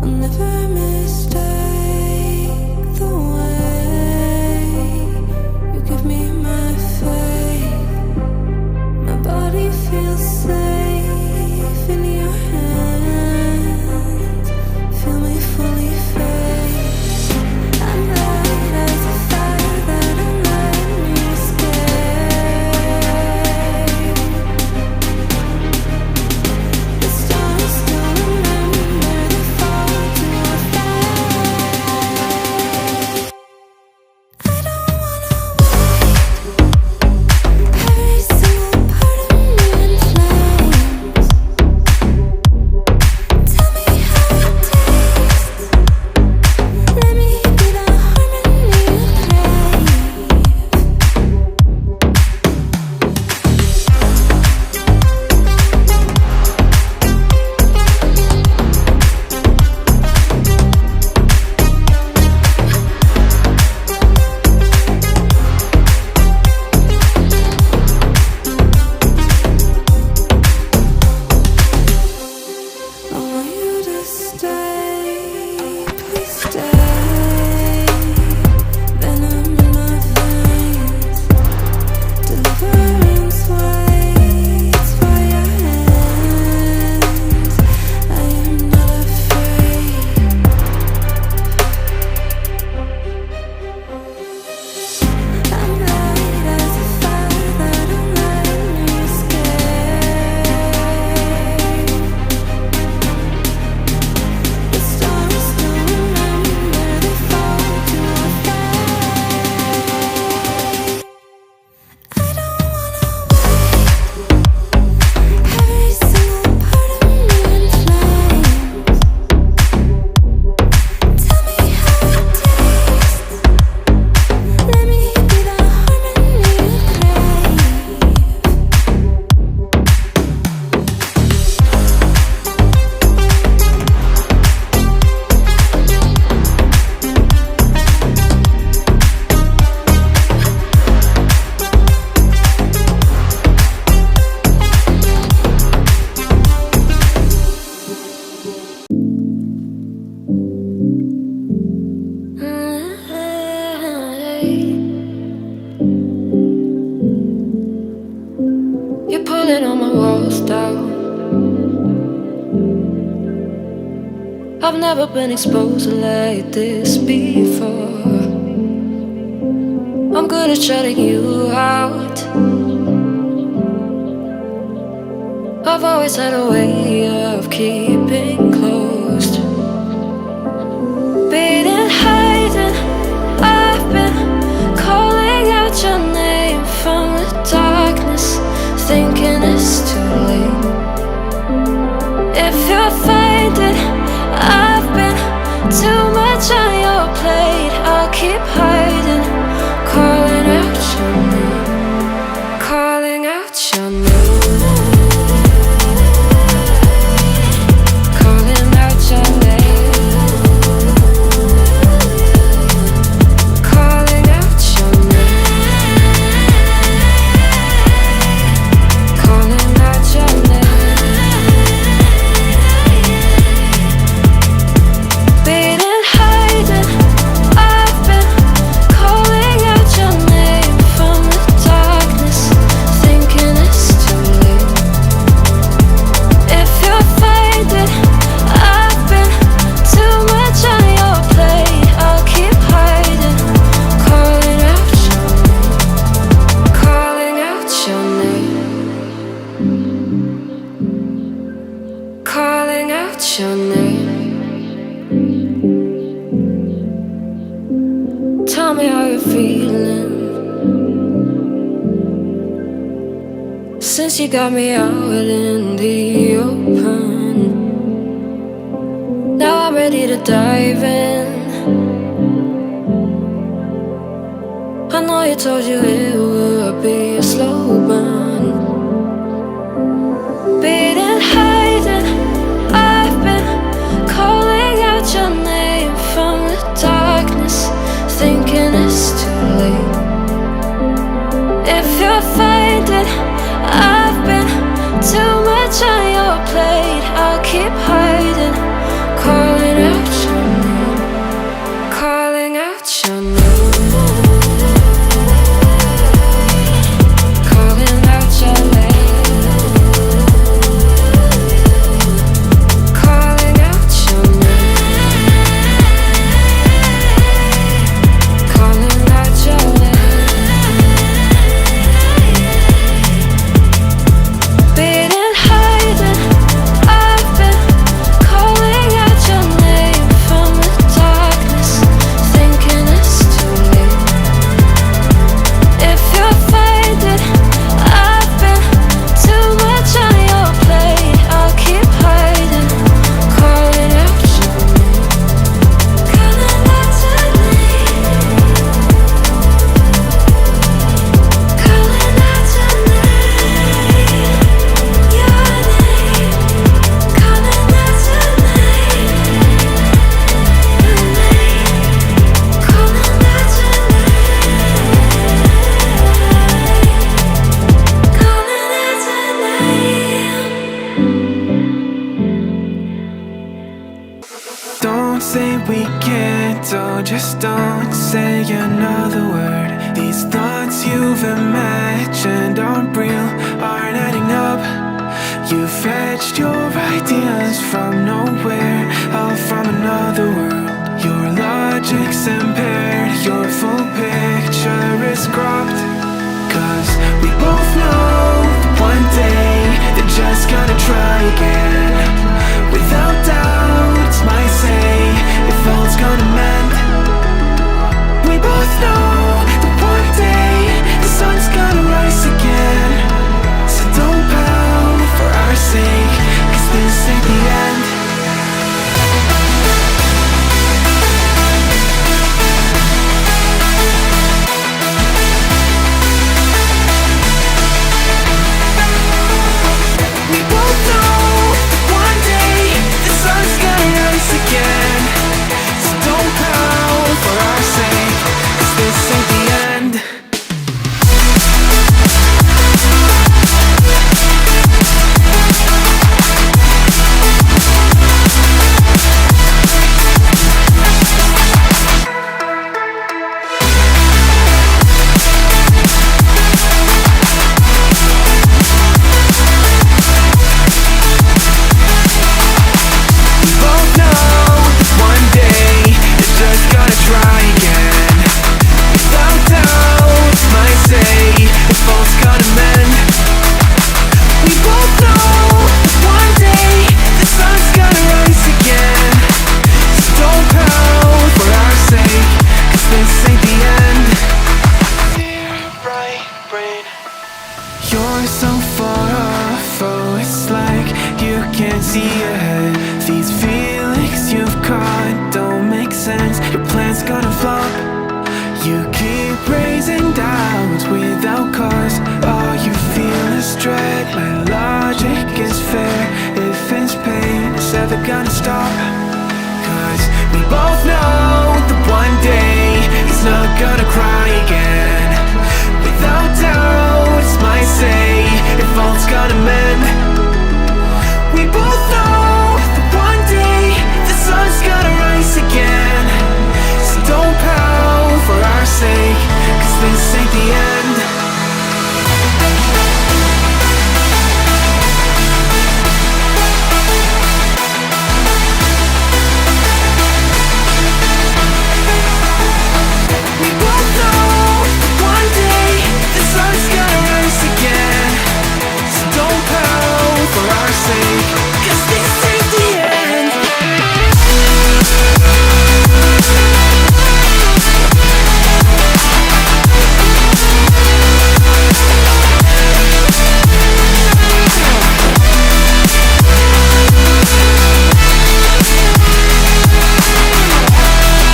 never mistake the way you give me my faith. My body feels safe in your hands. Feel me fully fade. I'm light as a fire that I'm letting me escape. The stars still remember they fall to our fate. I don't wanna wait. Every single part of me in flames. Tell me how it tastes. Let me be the harmony you crave. I want you to stay, please stay. Venom in my veins, deliverance waits for your hands. I am not afraid. I'm light as a fire that I'm letting me escape. The stars still remember they fall to our fate. I don't wanna wait. Every single part of me in flames. Tell me how it tastes. Let me be the harmony you crave. You're pulling all my walls down. I've never been exposed like this before. I'm good at shutting you out. I've always had a way of keeping closed. Beating, hiding, I've been calling out your name from the darkness, thinking it's too late. If you're finding I've been too much on your plate, I'll keep hiding, calling out your name, calling out your name, calling out your name, calling out your name, calling out your name. Beating, hiding, I've been calling out your name from the darkness, thinking it's too late. If you're finding I've been too much on your plate, I'll keep hiding, calling out your name, calling out your name, calling out your name. Tell me how you're feeling since you got me out in the open. Now I'm ready to dive in. I know you told you it would be a slow burn. Beating, hiding, I've been calling out your name from the darkness, thinking it's too late. If you're finding I've been too much on your plate, I'll keep hiding, calling out Don't say we can't, oh, just don't say another word. These thoughts you've imagined aren't real, aren't adding up. You fetched your ideas from nowhere, all from another world. Your logic's impaired, your full picture is cropped. Cause we both know that one day they're just gonna try again. Without doubt, it's my say, if all's gonna mend. We both know that one day the sun's gonna rise again. So don't pout for our sake, cause this ain't the end. We both know that one day the sun's gonna rise again. So don't pout for our sake, cause this ain't the end. We both know that one day they're just gonna try again. Without doubt, it's my say, if all's gonna mend. We both know that one day the sun's gonna rise again. So don't pout for our sake, cause this ain't the end. Dear right brain, you're so far off, oh, it's like you can't see ahead. These feelings you've caught don't make sense, your plan's gonna flop. You keep raising doubts without cause, all you feel is dread. My logic is fair, if it's pain, it's ever gonna stop. Cause we both know that one day he's not gonna cry again. Without doubt, it's my say, if all's gonna mend.